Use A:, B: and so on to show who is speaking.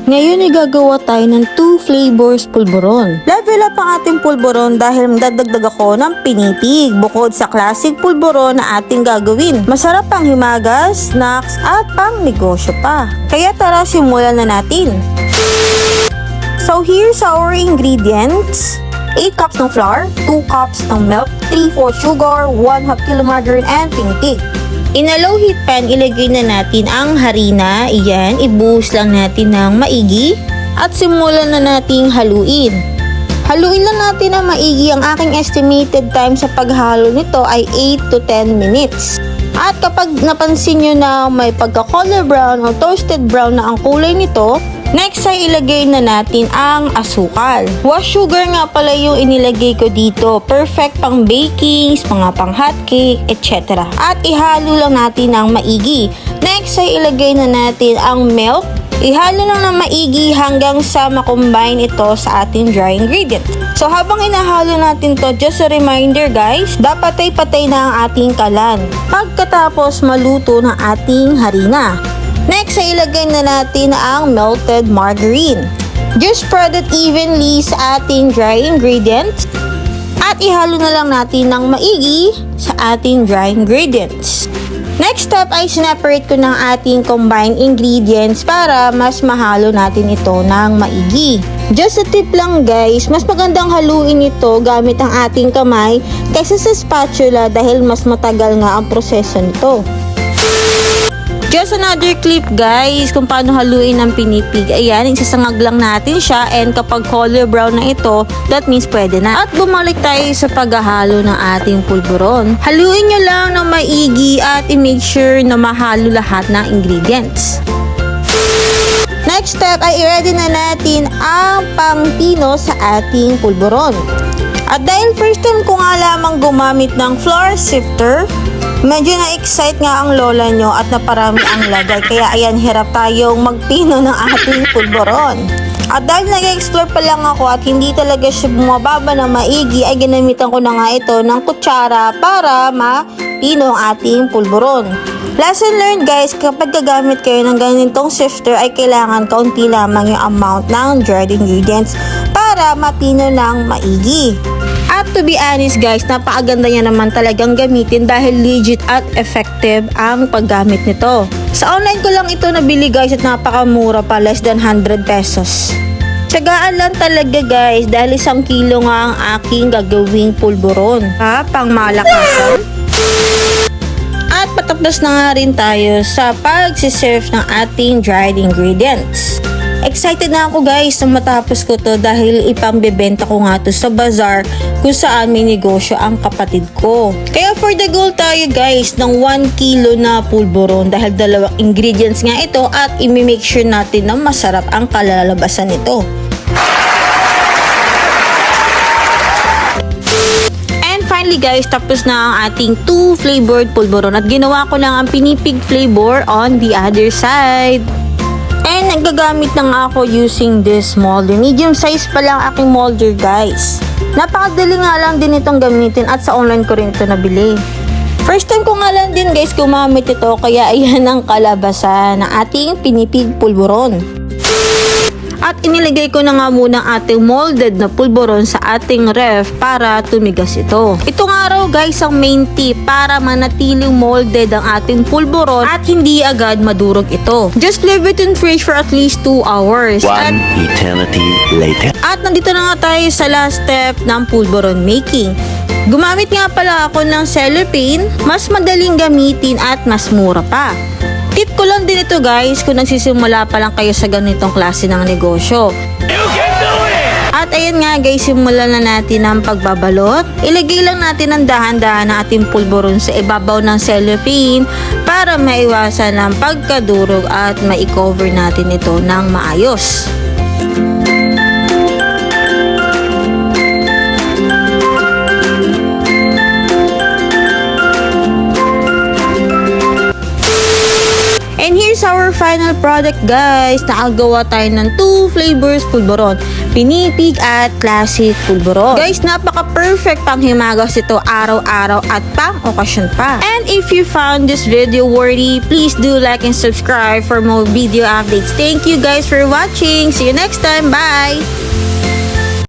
A: Ngayon ay gagawa tayo ng 2 flavors pulburon. Level up ang ating pulburon dahil magdadagdag ako ng pinitig bukod sa classic pulburon na ating gagawin. Masarap pang himagas, snacks at pang negosyo pa. Kaya tara, simulan na natin. So here's our ingredients. 8 cups ng flour, 2 cups ng milk, 3/4 sugar, 1/2 kg margarine, and pinitig. In a low heat pan, ilagay na natin ang harina. Iyan, ibuhos lang natin ng maigi at simulan na nating haluin. Haluin lang natin ng maigi. Ang aking estimated time sa paghalo nito ay 8 to 10 minutes. At kapag napansin nyo na may pagka-color brown o toasted brown na ang kulay nito, next ay ilagay na natin ang asukal. Wash sugar nga pala yung inilagay ko dito. Perfect pang bakings, mga pang hotcake, etc. At ihalo lang natin ng maigi. Next ay ilagay na natin ang milk. Ihalo lang ng maigi hanggang sa makombine ito sa ating dry ingredient. So habang inahalo natin to, just a reminder guys, dapat ay patay na ang ating kalan pagkatapos maluto ng ating harina. Next ay ilagay na natin ang melted margarine. Just spread it evenly sa ating dry ingredients at ihalo na lang natin ng maigi sa ating dry ingredients. Next step ay separate ko ng ating combined ingredients para mas mahalo natin ito ng maigi. Just a tip lang guys, mas magandang haluin ito gamit ang ating kamay kaysa sa spatula dahil mas matagal nga ang proseso nito. Just another clip guys kung paano haluin ang pinipig. Ayan, isasangag lang natin siya and kapag color brown na ito, that means pwede na. At bumalik tayo sa paghahalo ng ating pulburon. Haluin nyo lang ng maigi at i-make sure na mahalo lahat ng ingredients. Next step ay i-ready na natin ang pangpino sa ating pulburon. At dahil first time ko nga lamang gumamit ng flour sifter, medyo na-excite nga ang lola nyo at naparami ang lagay. Kaya ayan, hirap tayong magpino ng ating pulburon. At dahil nag-explore pa lang ako at hindi talaga siya bumababa na maigi, ay ginamitan ko na nga ito ng kutsara para mapino ang ating pulburon. Lesson learned guys, kapag gagamit kayo ng ganitong sifter ay kailangan kaunti lamang yung amount ng dried ingredients para mapino ng maigi. At to be honest guys, napakaganda niya naman talagang gamitin dahil legit at effective ang paggamit nito. Sa online ko lang ito nabili guys at napakamura pa, less than 100 pesos. Tsagaan lang talaga guys dahil 1 kilo nga ang aking gagawing pulburon. Pang malakasan. At patapos na nga rin tayo sa pag-serve ng ating dried ingredients. Excited na ako guys na matapos ko to dahil ipambebenta ko nga to sa bazaar kung saan may negosyo ang kapatid ko. Kaya for the goal tayo guys ng 1 kilo na pulburon dahil 2 ingredients nga ito at imi-make sure natin na masarap ang kalalabasan nito. Finally guys, tapos na ang ating 2 flavored pulburon at ginawa ko lang ang pinipig flavor on the other side. And nagagamit na nga ako using this molder. Medium size pa lang aking molder guys. Napakadali nga lang din itong gamitin at sa online ko rin ito nabili. First time ko nga lang din guys gumamit ito kaya ayan ang kalabasan ng ating pinipig pulburon. At inilagay ko na nga muna ang ating molded na pulburon sa ating ref para tumigas ito. Ito nga raw guys ang main tip para manatiling molded ang ating pulburon at hindi agad madurog ito. Just leave it in fridge for at least 2 hours.
B: One eternity later.
A: At nandito na nga tayo sa last step ng pulburon making. Gumamit nga pala ako ng cellophane, mas madaling gamitin at mas mura pa. Tip ko lang din ito guys kung nagsisimula pa lang kayo sa ganitong klase ng negosyo. At ayan nga guys, simulan na natin ang pagbabalot. Ilagay lang natin ang dahan-dahan ng ating pulburon sa ibabaw ng cellophane para maiwasan ang pagkadurog at ma-cover natin ito ng maayos. And here's our final product guys. Nakagawa tayo ng 2 flavors pulburon. Pinitig at classic pulburon. Guys, napaka-perfect pang himagas ito araw-araw at pang okasyon pa. And if you found this video worthy, please do like and subscribe for more video updates. Thank you guys for watching. See you next time. Bye!